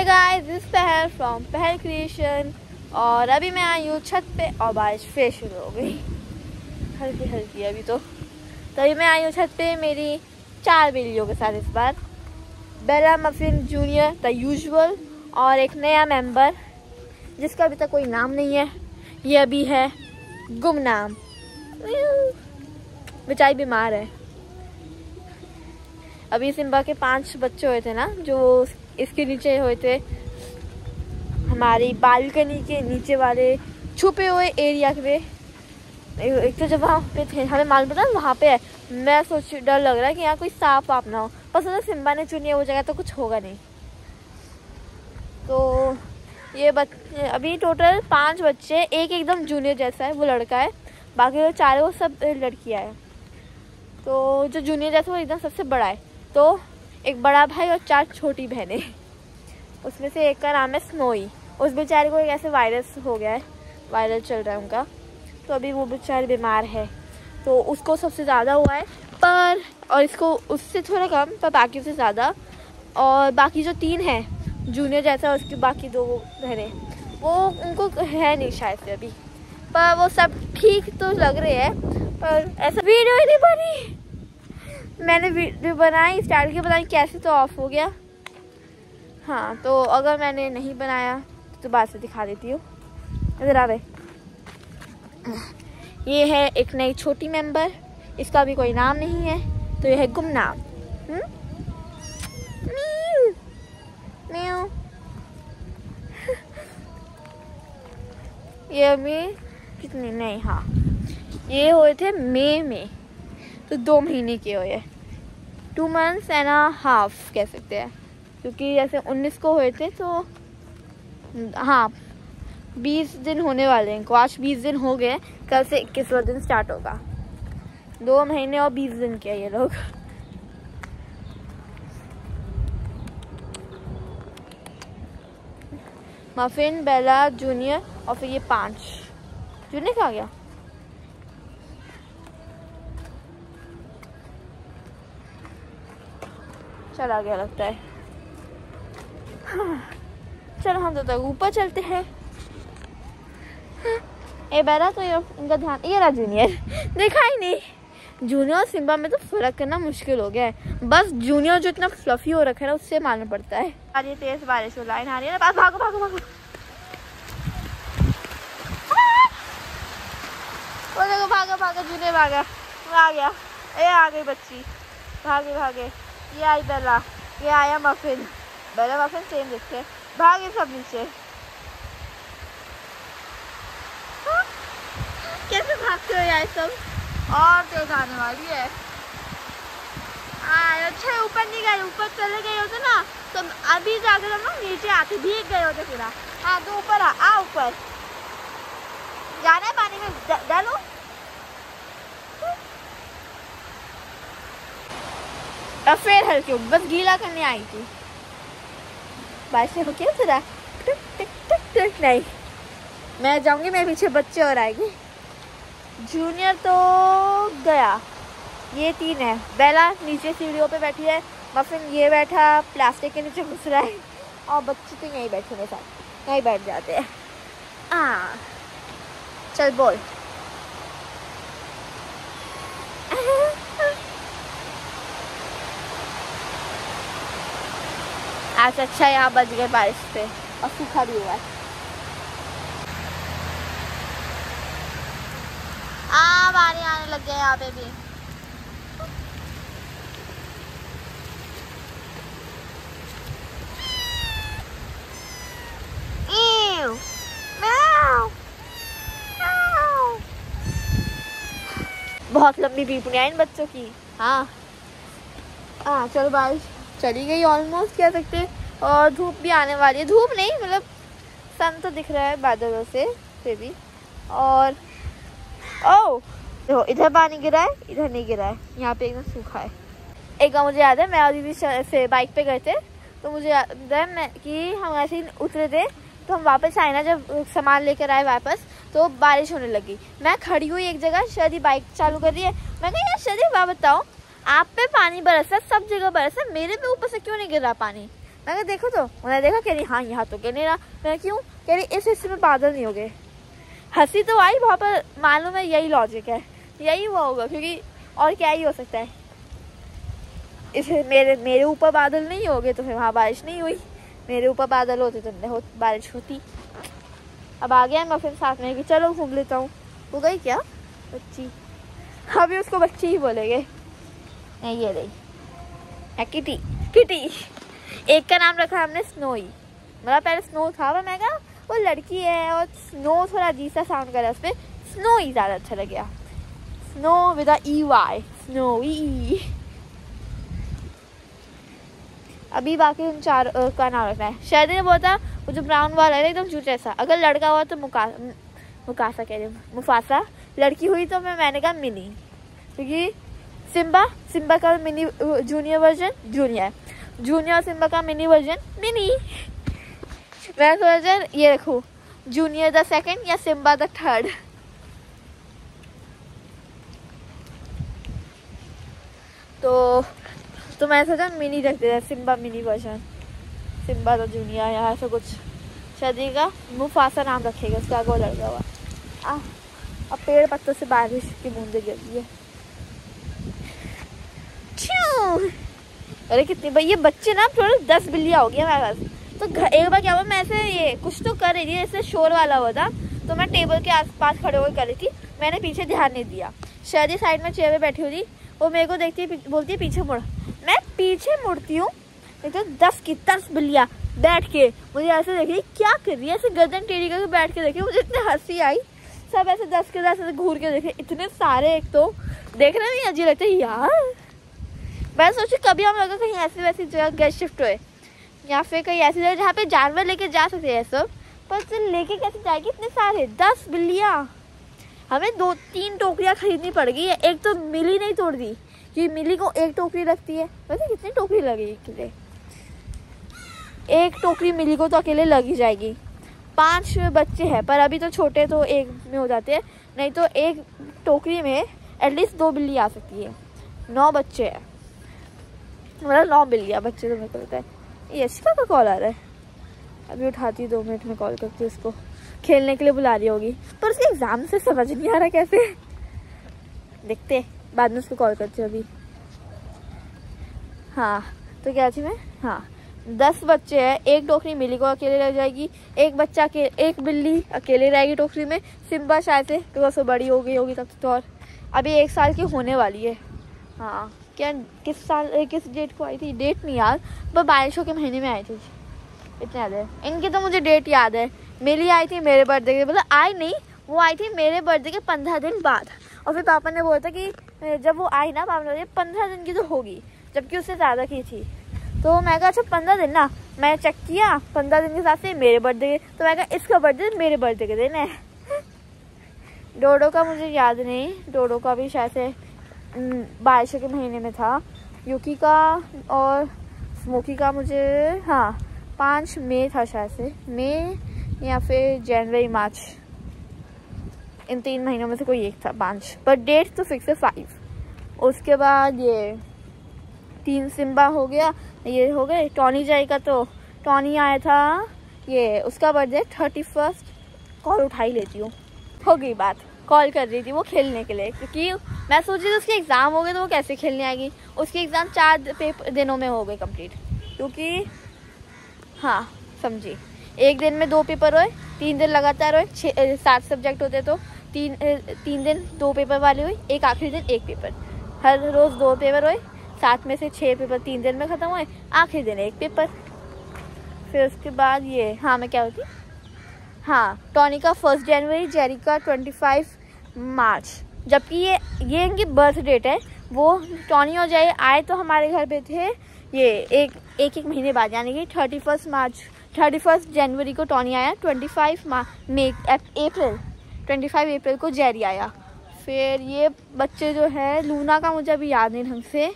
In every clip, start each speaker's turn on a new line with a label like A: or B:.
A: Hey guys, this पहल from पहल creation. और अभी मैं आई हूँ छत पे और बारिश फिर शुरू हो गई, हल्की हल्की अभी तो। तभी मैं आई हूँ छत पे मेरी 4 बिल्लियों के साथ। इस बार बेला, मफिन, जूनियर द यूजुअल और एक नया मेंबर जिसका अभी तक कोई नाम नहीं है। ये अभी है गुमनाम, बेचारी बीमार है। अभी सिम्बा के 5 बच्चे हुए थे ना, जो इसके नीचे हुए थे, हमारी बालकनी के नीचे वाले छुपे हुए एरिया में। एक तो जब वहाँ पे थे हमें मालूम पड़ा वहाँ पे है, मैं सोच डर लग रहा है कि यहाँ कोई सांप वाप ना हो, पर सोचा सिम्बा ने चुनी है वो जगह तो कुछ होगा नहीं। तो ये बच्चे अभी टोटल 5 बच्चे, एक एकदम जूनियर जैसा है वो लड़का है, बाकी वो 4 वो सब लड़कियाँ है। तो जो जूनियर जैसा वो एकदम सबसे बड़ा है। तो एक बड़ा भाई और 4 छोटी बहनें, उसमें से एक का नाम है स्नोई। उस बेचारे को एक ऐसे वायरस हो गया है, वायरल चल रहा है उनका, तो अभी वो बेचारे बीमार है। तो उसको सबसे ज़्यादा हुआ है, पर और इसको उससे थोड़ा कम, पर बाकी से ज़्यादा। और बाकी जो 3 हैं जूनियर जैसा, उसकी बाकी 2 बहनें, वो उनको है नहीं शायद से अभी, पर वो सब ठीक तो लग रहे हैं। पर ऐसा वीडियो ही नहीं बनी, मैंने वीडियो बनाई स्टार्ट की, पता नहीं कैसे तो ऑफ हो गया। हाँ, तो अगर मैंने नहीं बनाया तो बाद से दिखा देती हूँ। इधर आवे, ये है एक नई छोटी मेंबर, इसका भी कोई नाम नहीं है, तो ये है गुमनाम। ये अभी कितनी नहीं, हाँ ये हुए थे मई में, तो 2 महीने के हुए, 2 months and a half कह सकते हैं, क्योंकि जैसे 19 को हुए थे तो हाँ 20 दिन होने वाले हैं। आज 20 दिन हो गए, कल से 21वां दिन स्टार्ट होगा। 2 महीने और 20 दिन के ये लोग। मफिन, बेला, जूनियर और फिर ये 5। जूनियर कहाँ गया? चला गया लगता है। चलो हम तो तक ऊपर चलते हैं। ए बेला, तो ये इनका ध्यान, ये रहा जूनियर, देखा ही नहीं। जूनियर और सिम्बा में तो फर्क करना मुश्किल हो गया है, बस जूनियर जो इतना फ्लफी हो रखा है ना, उससे मालूम पड़ता है। आ रही है तेज बारिश, हो लाइन आ रही है ना, भागो भागो भागो। वो देखो, भागो भागो, जूनियर भागा, आ गया, ए आ गई बच्ची, भागे भागे। ये आई बेला, ये आया मफिन, बेला मफिन सेम दिखते हैं, भागे सब नीचे। कैसे भागते हो यार सब, और तेज आने वाली है। अच्छा ऊपर नहीं गए, ऊपर चले गए होते ना तो अभी जाकर हम लोग नीचे आके भीग गए होते पूरा। हाँ तो ऊपर आ ऊपर जाना है, पानी में डालो। और फिर हल्की बस गीला करने आई थी, बारिश हो क्या थोड़ा टुक टुक टुक टुक। नहीं, मैं जाऊंगी, मेरे पीछे बच्चे और आएंगे। जूनियर तो गया, ये 3 है। बेला नीचे सीढ़ियों पे बैठी है, मफिन ये बैठा प्लास्टिक के नीचे घुस रहा है, और बच्चे तो यहीं बैठे मेरे साथ, यहीं बैठ जाते हैं। चल बोल। आज अच्छा यहाँ बच गए बारिश से, और सूखा भी हुआ है। पानी आने लग गया यहाँ पे भी। बहुत लंबी पीपनियाँ इन बच्चों की। हाँ चलो बारिश चली गई ऑलमोस्ट कह सकते हैं, और धूप भी आने वाली है। धूप नहीं, मतलब सन तो दिख रहा है बादलों से फिर भी। और ओह देखो, इधर पानी गिरा है, इधर नहीं गिरा है, यहाँ पे एकदम सूखा है। एक बार मुझे याद है, मैं और दीदी से बाइक पे गए थे, तो मुझे याद है कि हम ऐसे ही उतरे थे, तो हम वापस आए ना, जब सामान लेकर आए वापस, तो बारिश होने लगी। मैं खड़ी हुई एक जगह, शदी बाइक चालू कर रही है, मैं कहा यार शदी बात बताओ, आप पे पानी बरसा, सब जगह बरसा, मेरे पे ऊपर से क्यों नहीं गिर रहा पानी? मैं कहा देखो तो, उन्होंने देखा, कह रही हाँ यहाँ तो कह नहीं रहा। मैं क्यों? कह रही इस हिस्से में बादल नहीं हो गए। हंसी तो आई वहाँ पर, मालूम है यही लॉजिक है, यही हुआ होगा, क्योंकि और क्या ही हो सकता है। इसे मेरे ऊपर बादल नहीं हो गए तो फिर वहाँ बारिश नहीं हुई, मेरे ऊपर बादल होते तो बारिश होती। अब आ गया मफिन साथ में कि चलो घूम लेता हूँ। वो गई क्या बच्ची? अभी उसको बच्ची ही बोलेंगे। नहीं ये रही किटी। किटी एक का नाम रखा हमने स्नोई, मतलब पहले स्नो था पर मैं कहा वो लड़की है और स्नो थोड़ा अजीब सा साउंड कर रहा है, उस पर स्नोई ज़्यादा अच्छा लग गया। Snow with EY, snowy. अभी बाकी उन 4 का नाम रखना है। शायद ने बोला था वो जो ब्राउन वाला है एकदम जूट जैसा, अगर लड़का हुआ तो मुकासा कह रही हूँ, मुफासा। लड़की हुई तो मैंने कहा मिनी, क्योंकि सिम्बा का mini junior version junior Simba का मिनी वर्जन मिनी। मैं सोचा ये रखूँ जूनियर द सेकंड या सिम्बा द थर्ड। तो मैं सोचा मिनी रख देता, Simba mini version, Simba the junior या ऐसा कुछ। शादी का मुफासा नाम रखेगा उसका, आगे वो लड़का हुआ। अब पेड़ पत्तों से बारिश की बूंदे गिर रही है। अरे कितने भाई ये बच्चे ना, थोड़े 10 बिल्लियाँ हो गया मेरे पास। तो एक बार क्या हुआ, मैं ऐसे ये कुछ तो कर रही थी, ऐसे शोर वाला हुआ था, तो मैं टेबल के आसपास खड़े हुए कर रही थी, मैंने पीछे ध्यान नहीं दिया। शादी साइड में चेयर पे बैठी हुई थी, वो मेरे को देखती है, बोलती है पीछे मुड़। मैं पीछे मुड़ती हूँ तो 10 की 10 बिल्लियाँ बैठ के मुझे ऐसे देख रही, क्या कर रही है, ऐसे गर्दन टेढ़ी करके बैठ के देखे। मुझे इतनी हंसी आई, सब ऐसे 10 के 10 ऐसे घूर के देखे, इतने सारे। एक तो देखने में अजीब लगता है यार। मैं सोची कभी हम लोग कहीं ऐसी वैसी जगह गेस्ट शिफ्ट हुए, या फिर कहीं ऐसी जगह जहाँ पे जानवर लेके जा सकते हैं सब, पर लेके कैसे जाएगी इतने सारे 10 बिल्लियाँ। हमें 2-3 टोकरियाँ खरीदनी पड़ गई है। एक तो मिली नहीं तोड़ दी, कि मिली को 1 टोकरी लगती है। वैसे कितनी टोकरी लगेगी अकेले? 1 टोकरी मिली को तो अकेले लग ही जाएगी। 5 बच्चे हैं, पर अभी तो छोटे तो 1 में हो जाते हैं, नहीं तो 1 टोकरी में एटलीस्ट 2 बिल्ली आ सकती है। 9 बच्चे हैं, मतलब 9 बिल्लियाँ। बच्चे तो मेरे को लगता है यशिका का कॉल आ रहा है, अभी उठाती 2 मिनट में कॉल करती हूँ उसको। खेलने के लिए बुला रही होगी, पर उसके एग्जाम से समझ नहीं आ रहा कैसे। देखते बाद में उसको कॉल करती हूँ अभी। हाँ तो क्या थी मैं, हाँ 10 बच्चे हैं, 1 टोकरी मिली को अकेले रह जाएगी, 1 बिल्ली अकेले रहेगी टोकरी में। सिम्बा शायद से क्योंकि वो बड़ी हो गई होगी तब तो, और अभी 1 साल की होने वाली है। हाँ क्या किस डेट को आई थी, डेट नहीं याद, पर बारिशों के महीने में आई थी, इतना याद है। इनकी तो मुझे डेट याद है। मिली आई थी मेरे बर्थडे के, मतलब आई नहीं, वो आई थी मेरे बर्थडे के 15 दिन बाद। और फिर पापा ने बोला था कि जब वो आई ना, पापा ने 15 दिन की तो होगी, जबकि उससे ज़्यादा की थी। तो मैं कहा अच्छा 15 दिन ना, मैं चेक किया 15 दिन के हिसाब से मेरे बर्थडे, तो मैं कहा इसका बर्थडे मेरे बर्थडे के दिन है। डोडो का मुझे याद नहीं, डोडो का भी शायद से बारिश के महीने में था। यूकी का और स्मोकी का मुझे हाँ 5 मई था शायद से, मई या फिर जनवरी मार्च, इन 3 महीनों में से कोई एक था 5, पर डेट तो फिक्स है 5। उसके बाद ये 3 सिम्बा हो गया, ये हो गए। टॉनी जाई का तो टॉनी आया था, ये उसका बर्थडे 31। कॉल उठा ही लेती हूँ, हो गई बात। कॉल कर रही थी वो खेलने के लिए, क्योंकि मैं सोच रही थी उसके एग्ज़ाम हो गए तो वो कैसे खेलने आएगी। उसके एग्ज़ाम 4 दिनों में हो गए कंप्लीट, क्योंकि हाँ समझी, 1 दिन में 2 पेपर हुए, 3 दिन लगातार हुए, 7 सब्जेक्ट होते तो 3 दिन 2 पेपर वाले हुए, एक आखिरी दिन 1 पेपर। हर रोज़ 2 पेपर हुए, 7 में से 6 पेपर 3 दिन में ख़त्म हुए, आखिरी दिन 1 पेपर। फिर उसके बाद ये हाँ मैं क्या होती, हाँ टॉनी का 1 जनवरी, जेरी का 25 मार्च, जबकि ये इनकी बर्थ डेट है। वो टॉनी और जेरी आए तो हमारे घर पे थे ये एक महीने बाद, यानी कि 31 जनवरी को टॉनी आया, 25 अप्रैल को जेरी आया। फिर ये बच्चे जो है, लूना का मुझे अभी याद नहीं ढंग से,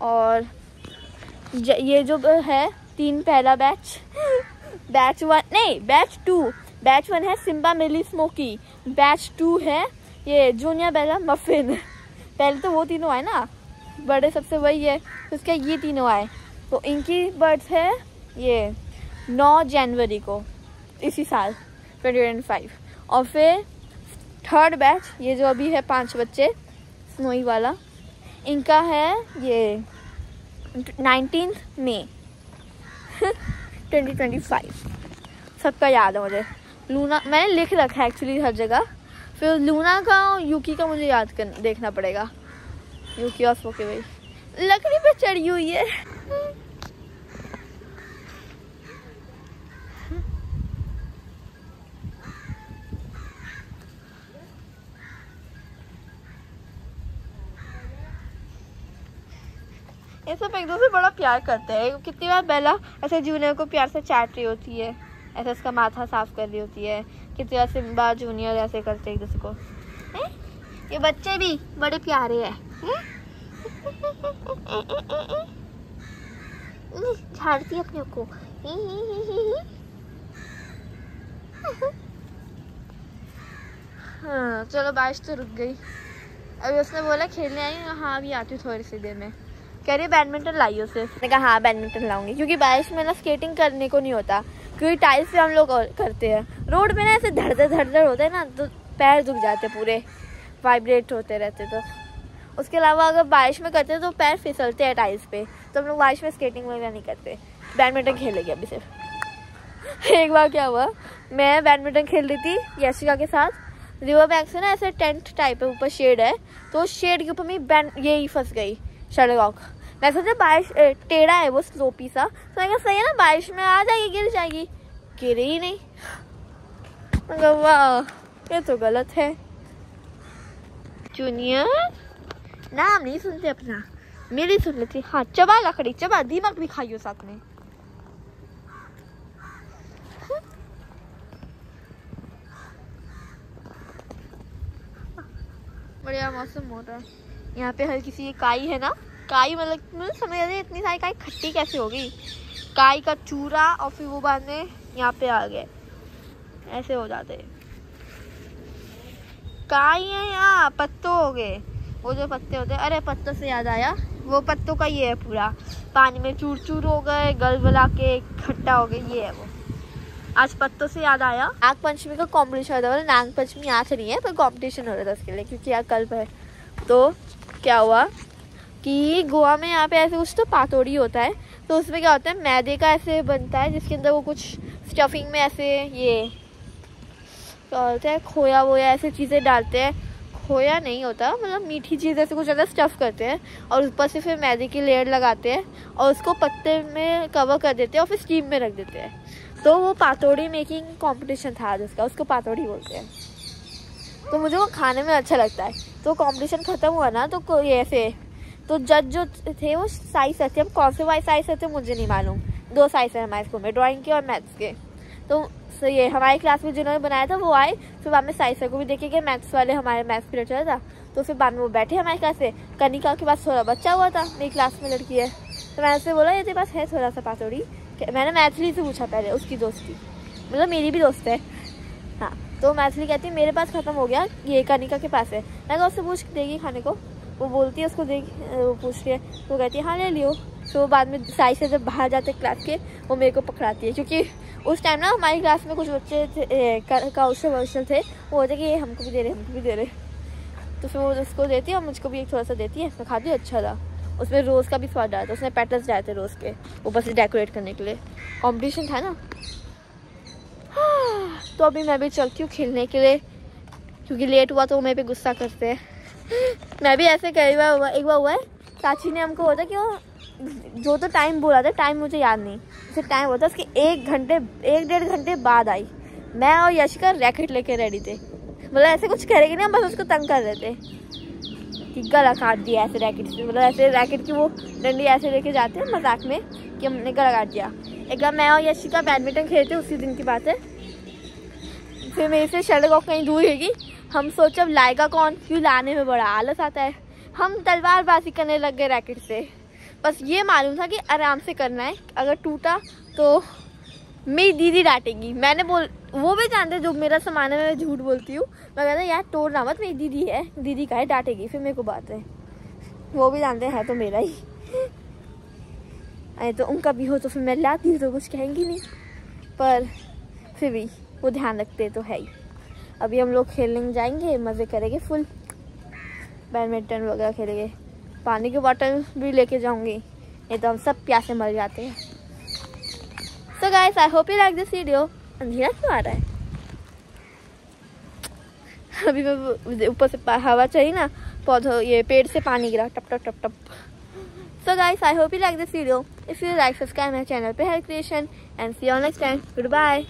A: और ये जो है 3 पहला बैच 1 नहीं बैच 2, बैच 1 है सिम्बा मिली स्मोकी, बैच 2 है ये जूनियर बेला मफिन। पहले तो वो तीनों आए ना, बड़े सबसे वही है, उसके ये तीनों आए। तो इनकी बर्थ है ये 9 जनवरी को इसी साल 2025। और फिर थर्ड बैच, ये जो अभी है 5 बच्चे स्नोई वाला, इनका है ये 19 मई 2025। सबका याद है मुझे। लूना मैंने लिख रखा है एक्चुअली हर जगह। फिर लूना का और यूकी का मुझे याद कर देखना पड़ेगा। यूकी और स्मोकी भाई लकड़ी पे चढ़ी हुई है। ये सब एक दूसरे से बड़ा प्यार करते हैं। कितनी बार बेला ऐसे जूनियर को प्यार से चाट रही होती है, ऐसे उसका माथा साफ कर रही होती है। कितनी बार जूनियर ऐसे करते हैं एक दूसरे को। ये बच्चे भी बड़े प्यारे हैं। झाड़ती अपने को। हाँ चलो, बारिश तो रुक गई। अभी उसने बोला खेलने आई। हाँ अभी आती हूँ थोड़ी सी देर में। कह रही बैडमिंटन लाई हो सिर्फ। मैंने कहा हाँ बैडमिंटन लाऊंगी, क्योंकि बारिश में ना स्केटिंग करने को नहीं होता, क्योंकि टाइल्स पे हम लोग करते हैं। रोड पे ना ऐसे धड़ होते हैं ना, तो पैर दुख जाते पूरे, वाइब्रेट होते रहते। तो उसके अलावा अगर बारिश में करते हैं तो पैर फिसलते हैं टाइल्स पे, तो हम लोग बारिश में स्केटिंग वगैरह नहीं करते। बैडमिंटन खेलेंगे अभी सिर्फ। एक बार क्या हुआ, मैं बैडमिंटन खेल रही थी यशिका के साथ। रिवर बैंक से ना ऐसे टेंट टाइप है, ऊपर शेड है, तो शेड के ऊपर में यही फंस गई शटलकॉक। मैं सोचा बारिश टेढ़ा है वो स्लोपी सा, तो मैं कहा सही है ना, बारिश में आ जाएगी, गिर जाएगी। गिरी ही नहीं। वाह ये तो गलत है। जूनियर नाम नहीं सुनते अपना, मेरी सुन लेती। हाँ चबा लकड़ी, चबा, दिमाग भी खाइयो साथ में। बढ़िया मौसम हो रहा है यहाँ पे। हल्की सी काई है ना, काई मतलब मुझे समझ आ रही है इतनी सारी काई खट्टी कैसे होगी। काई का चूरा और फिर वो बाद में यहाँ पे आ गए, ऐसे हो जाते। काई है यहाँ, पत्तों हो गए, वो जो पत्ते होते हैं। अरे पत्तों से याद आया, वो पत्तों का ये है पूरा, पानी में चूर चूर हो गए, गल गला के खट्टा हो गए, ये है वो। आज पत्तों से याद आया, नाग पंचमी का कॉम्पिटिशन हो रहा था। नाग पंचमी आज नहीं है पर कॉम्पिटिशन हो रहा था उसके लिए, क्योंकि यार कल है। तो क्या हुआ कि गोवा में यहाँ पे ऐसे कुछ तो पातोड़ी होता है, तो उसमें क्या होता है, मैदे का ऐसे बनता है, जिसके अंदर वो कुछ स्टफिंग में ऐसे ये क्या होता है, खोया वोया ऐसे चीज़ें डालते हैं। खोया नहीं होता, मतलब मीठी चीज़ ऐसे कुछ ज़्यादा स्टफ़ करते हैं, और ऊपर से फिर मैदे की लेयर लगाते हैं, और उसको पत्ते में कवर कर देते हैं, और फिर स्टीम में रख देते हैं। तो वो पातोड़ी मेकिंग कंपटीशन था जिसका, उसको पातोड़ी बोलते हैं। तो मुझे वो खाने में अच्छा लगता है। तो कंपटीशन ख़त्म हुआ ना, तो कोई ऐसे तो जज जो थे वो साइज थे। अब कौन से वाइज साइज थे मुझे नहीं मालूम। 2 साइज है हमारे स्कूल में, ड्राइंग के और मैथ्स के। तो ये हमारी क्लास में जिन्होंने बनाया था वो आए, फिर बाद में साइज सर को भी देखे गए। मैथ्स वाले हमारे मैथ्स पीरियड चला था, तो फिर बाद में वो बैठे हमारी क्लास से। कनिका के पास थोड़ा बच्चा हुआ था, मेरी क्लास में लड़की है, तो मैंने उससे बोला ये तेरे पास है थोड़ा सा पातोड़ी। मैंने मैथिली से पूछा पहले, उसकी दोस्त थी, मतलब मेरी भी दोस्त है। हाँ तो मैथिली कहती है मेरे पास ख़त्म हो गया, ये कनिका के पास है। मैं कहा उससे पूछ देगी खाने को। वो बोलती है उसको देख, वो पूछ के वो कहती है हाँ ले लियो। तो वो बाद में साइज से जब बाहर जाते क्लास के, वो मेरे को पकड़ाती है, क्योंकि उस टाइम ना हमारी क्लास में कुछ बच्चे थे कौशल थे, वो होते कि ये हमको भी दे रहे, हमको भी दे रहे। तो फिर वो उसको देती है और मुझको भी एक थोड़ा सा देती है। मैं खाती हूँ, अच्छा था। उसमें रोज़ का भी स्वाद डाला था, उसने पेटल्स डाले थे रोज़ के ऊपर से डेकोरेट करने के लिए। कॉम्पिटिशन था ना। तो अभी मैं भी चलती हूँ खेलने के लिए, क्योंकि लेट हुआ तो वो मेरे पे गुस्सा करते हैं। मैं भी ऐसे कई बार हुआ, एक बार हुआ है, चाची ने हमको बोला कि वो जो तो टाइम बोला था, टाइम मुझे याद नहीं, जैसे टाइम होता उसके 1-1.5 घंटे बाद आई। मैं और यशिका रैकेट लेके रेडी थे, मतलब ऐसे कुछ करेंगे ना, बस उसको तंग कर रहे थे कि गला काट दिया ऐसे रैकेट से, मतलब ऐसे रैकेट की वो डंडी ऐसे लेके जाते हैं मजाक में कि हमने गला काट दिया। एक बार मैं और यशिका बैडमिंटन खेलते, उसी दिन की बात है। फिर मेरे से शटलकॉक कहीं दूर रहेगी, हम सोचे अब लाएगा कौन, क्यों लाने में बड़ा आलस आता है। हम तलवारबाजी करने लग गए रैकेट से। बस ये मालूम था कि आराम से करना है, अगर टूटा तो मेरी दीदी डांटेगी। मैंने वो भी जानते जो मेरा सामान है, मैं झूठ बोलती हूँ। मैं कहता यार तोड़ना मत, मेरी दीदी है, दीदी का है, डांटेगी। फिर मेरे को बात है, वो भी जानते हैं तो मेरा ही। तो उनका भी हो तो फिर मैं लाती हूँ तो कुछ कहेंगी नहीं, पर फिर भी वो ध्यान रखते तो है ही। अभी हम लोग खेलने जाएंगे, मज़े करेंगे फुल, बैडमिंटन वगैरह खेलेंगे। पानी की बोतल भी लेके जाऊंगी, नहीं तो हम सब प्यासे मर जाते हैं। सो guys, I hope you like this video. अंधेरा क्यों आ रहा है? अभी मैं ऊपर से हवा चाहिए ना, पौधों ये पेड़ से पानी गिरा टप टप टप टप। So guys, I hope you like this video. If you like, subscribe my channel पे Hair Creation and see you next time. Good bye.